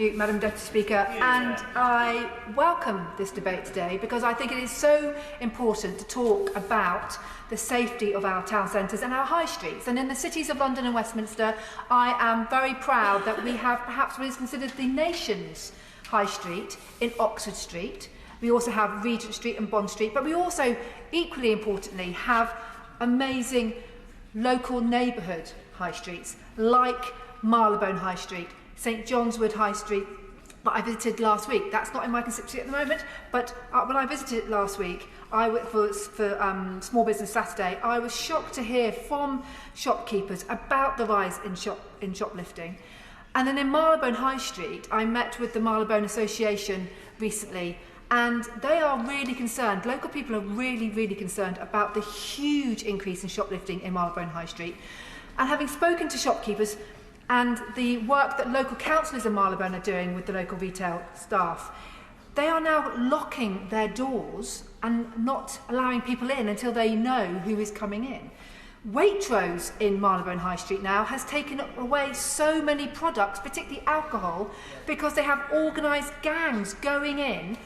you, Madam Deputy Speaker, and I welcome this debate today because I think it is so important to talk about the safety of our town centres and our high streets. And in the cities of London and Westminster, I am very proud that we have perhaps what is considered the nation's high street in Oxford Street. We also have Regent Street and Bond Street, but we also, equally importantly, have amazing local neighbourhood high streets like Marylebone High Street, St John's Wood High Street, that I visited last week. That's not in my constituency at the moment, but when I visited it last week, for Small Business Saturday, I was shocked to hear from shopkeepers about the rise in shoplifting. And then in Marylebone High Street, I met with the Marylebone Association recently, and they are really concerned, local people are really concerned about the huge increase in shoplifting in Marylebone High Street. And having spoken to shopkeepers and the work that local councillors in Marylebone are doing with the local retail staff, they are now locking their doors and not allowing people in until they know who is coming in. Waitrose in Marylebone High Street now has taken away so many products, particularly alcohol, because they have organised gangs going in,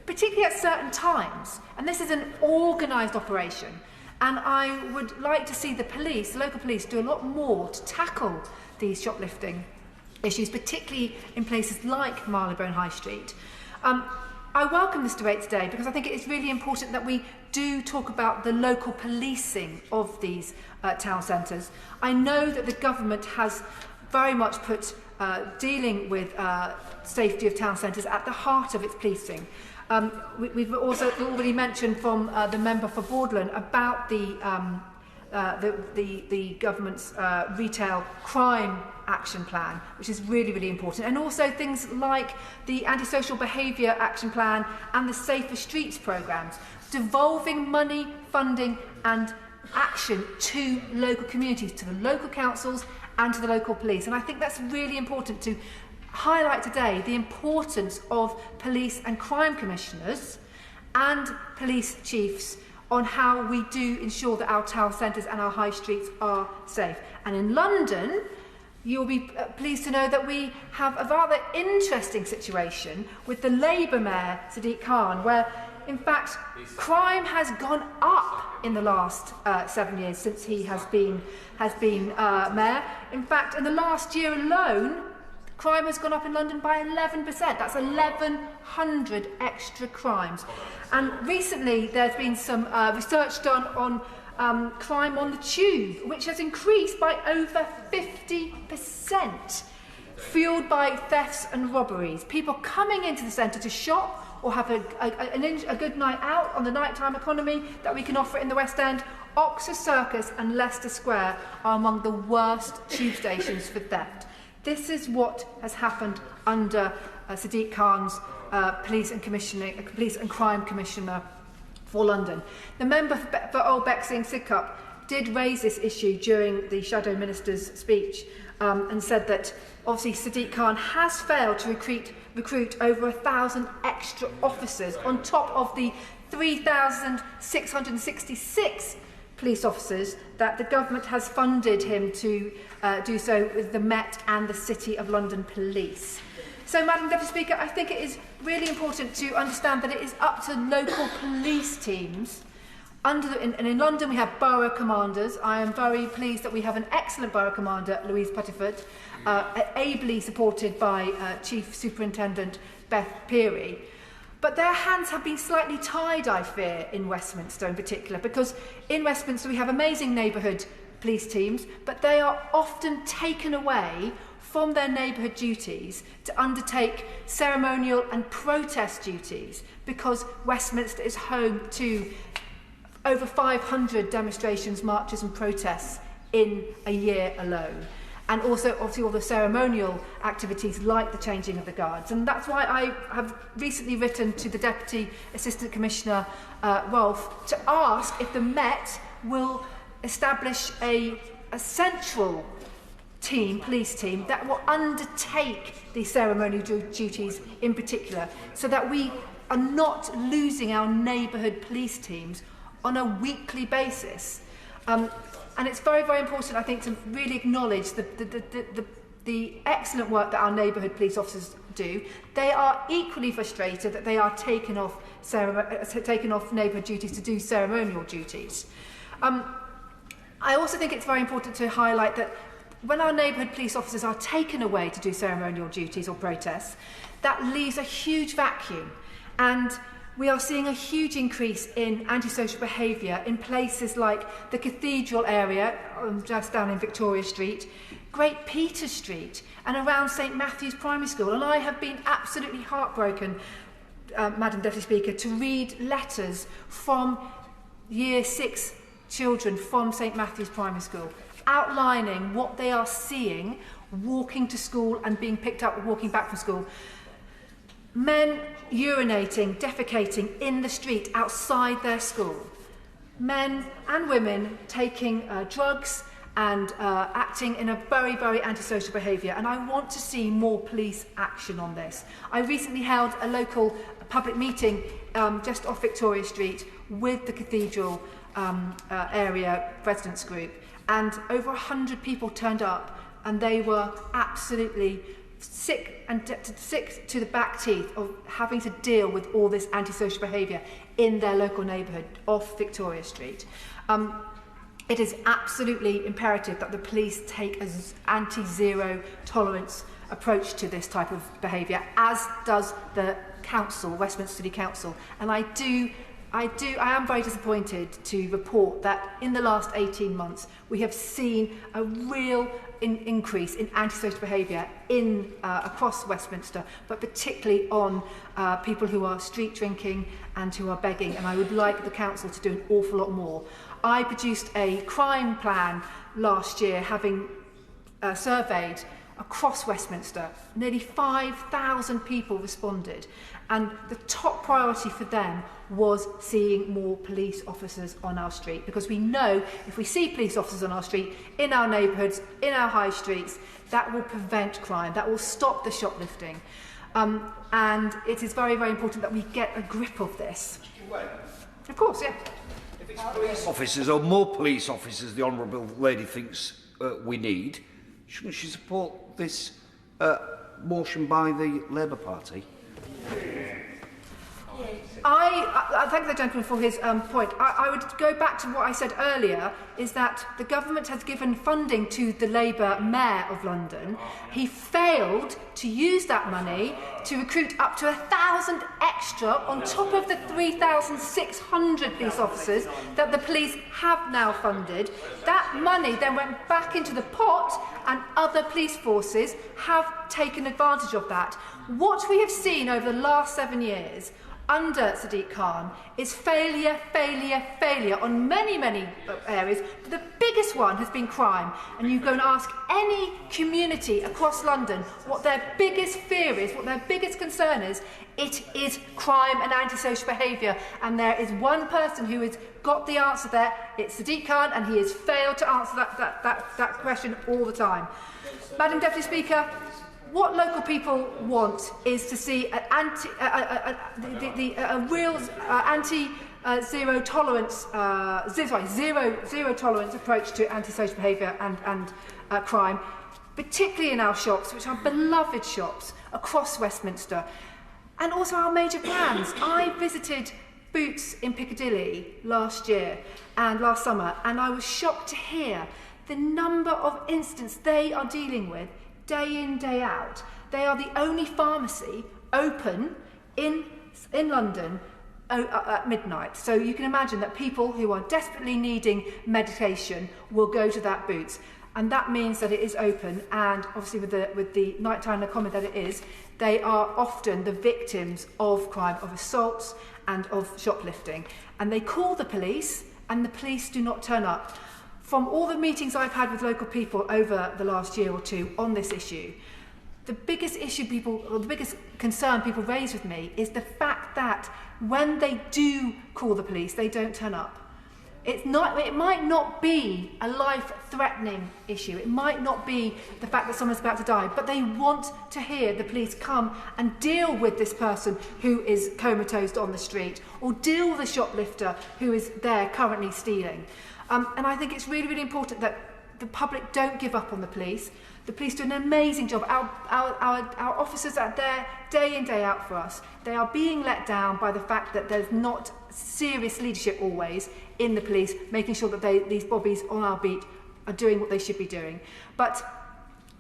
particularly at certain times. And this is an organised operation. And I would like to see the police, the local police, do a lot more to tackle these shoplifting issues, particularly in places like Marylebone High Street. I welcome this debate today because I think it is really important that we do talk about the local policing of these town centres. I know that the government has very much put dealing with safety of town centres at the heart of its policing. We've also already mentioned from the member for Bordland about the government's retail crime action plan, which is really important, and also things like the antisocial behaviour action plan and the Safer Streets programmes, devolving money, funding and action to local communities, to the local councils and to the local police. And I think that's really important to highlight today, the importance of police and crime commissioners and police chiefs on how we do ensure that our town centres and our high streets are safe. And in London, you'll be pleased to know that we have a rather interesting situation with the Labour Mayor, Sadiq Khan, where in fact crime has gone up in the last 7 years since he has been mayor. In fact, in the last year alone, crime has gone up in London by 11%. That's 1,100 extra crimes. And recently there's been some research done on crime on the tube, which has increased by over 50%, fueled by thefts and robberies. People coming into the centre to shop or have a good night out on the nighttime economy that we can offer in the West End. Oxford Circus and Leicester Square are among the worst tube stations for theft. This is what has happened under Sadiq Khan's police and crime commissioner for London. The member for Old Bexley Sidcup did raise this issue during the Shadow Minister's speech and said that obviously Sadiq Khan has failed to recruit over 1,000 extra officers on top of the 3,666 police officers that the government has funded him to do so with the Met and the City of London Police. So, Madam Deputy Speaker, I think it is really important to understand that it is up to local police teams. In London we have borough commanders. I am very pleased that we have an excellent borough commander, Louise Putterford, ably supported by Chief Superintendent Beth Peary. But their hands have been slightly tied, I fear, in Westminster in particular, because in Westminster we have amazing neighbourhood police teams, but they are often taken away from their neighbourhood duties to undertake ceremonial and protest duties, because Westminster is home to over 500 demonstrations, marches and protests in a year alone. And also, obviously, all the ceremonial activities like the changing of the guards. And that's why I have recently written to the Deputy Assistant Commissioner, Rolf, to ask if the Met will establish a central team, police team, that will undertake the ceremonial duties in particular, so that we are not losing our neighbourhood police teams on a weekly basis. And it's very, very important, I think, to really acknowledge the excellent work that our neighbourhood police officers do, they are equally frustrated that they are taken off neighbourhood duties to do ceremonial duties. I also think it's very important to highlight that when our neighbourhood police officers are taken away to do ceremonial duties or protests, that leaves a huge vacuum, and we are seeing a huge increase in antisocial behaviour in places like the Cathedral area, just down in Victoria Street, Great Peter Street, and around St Matthew's Primary School. And I have been absolutely heartbroken, Madam Deputy Speaker, to read letters from Year 6 children from St Matthew's Primary School, outlining what they are seeing walking to school and being picked up walking back from school. Men urinating, defecating in the street outside their school. Men and women taking drugs and acting in a very, very antisocial behaviour. And I want to see more police action on this. I recently held a local public meeting just off Victoria Street with the Cathedral area residents group. And over 100 people turned up, and they were absolutely sick to the back teeth of having to deal with all this antisocial behaviour in their local neighbourhood off Victoria Street. It is absolutely imperative that the police take an anti-zero tolerance approach to this type of behaviour, as does the council, Westminster City Council. And I am very disappointed to report that in the last 18 months we have seen a real increase in antisocial behaviour across Westminster, but particularly on people who are street drinking and who are begging, and I would like the council to do an awful lot more. I produced a crime plan last year, having surveyed across Westminster. Nearly 5,000 people responded, and the top priority for them was seeing more police officers on our street, because we know if we see police officers on our street, in our neighbourhoods, in our high streets, that will prevent crime, that will stop the shoplifting. And it is very, very important that we get a grip of this. Of course, yeah. If it's police officers, or more police officers, the Honourable Lady thinks we need, shouldn't she support this motion by the Labour Party? I thank the gentleman for his point. I would go back to what I said earlier, is that the government has given funding to the Labour Mayor of London. He failed to use that money to recruit up to 1,000 extra on top of the 3,600 police officers that the police have now funded. That money then went back into the pot, and other police forces have taken advantage of that. What we have seen over the last 7 years under Sadiq Khan is failure on many, many areas. But the biggest one has been crime. And you go and ask any community across London what their biggest fear is, what their biggest concern is, it is crime and antisocial behaviour. And there is one person who has got the answer there. It's Sadiq Khan, and he has failed to answer that question all the time. Madam Deputy Speaker, what local people want is to see a real zero tolerance approach to antisocial behaviour and crime, particularly in our shops, which are beloved shops across Westminster, and also our major brands. I visited Boots in Piccadilly last summer, and I was shocked to hear the number of incidents they are dealing with day in, day out. They are the only pharmacy open in London at midnight. So you can imagine that people who are desperately needing medication will go to that Boots. And that means that it is open, and obviously with the nighttime comment that it is, they are often the victims of crime, of assaults and of shoplifting. And they call the police, and the police do not turn up. From all the meetings I've had with local people over the last year or two on this issue, the biggest concern people raise with me is the fact that when they do call the police, they don't turn up. It might not be a life-threatening issue. It might not be the fact that someone's about to die, but they want to hear the police come and deal with this person who is comatose on the street, or deal with a shoplifter who is there currently stealing. And I think it's really, really important that the public don't give up on the police. The police do an amazing job. Our officers are there day in, day out for us. They are being let down by the fact that there's not serious leadership always in the police, making sure that these bobbies on our beat are doing what they should be doing. But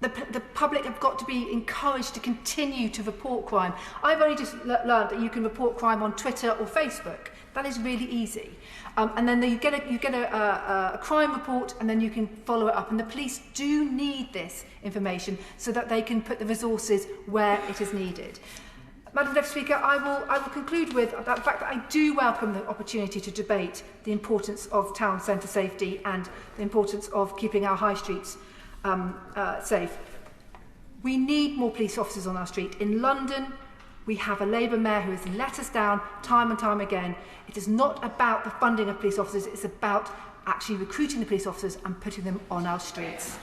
the public have got to be encouraged to continue to report crime. I've only just learned that you can report crime on Twitter or Facebook. That is really easy. And then you get a crime report, and then you can follow it up. And the police do need this information so that they can put the resources where it is needed. Madam Deputy Speaker, I will conclude with the fact that I do welcome the opportunity to debate the importance of town centre safety and the importance of keeping our high streets safe. We need more police officers on our street. In London, we have a Labour mayor who has let us down time and time again. It is not about the funding of police officers, it's about actually recruiting the police officers and putting them on our streets.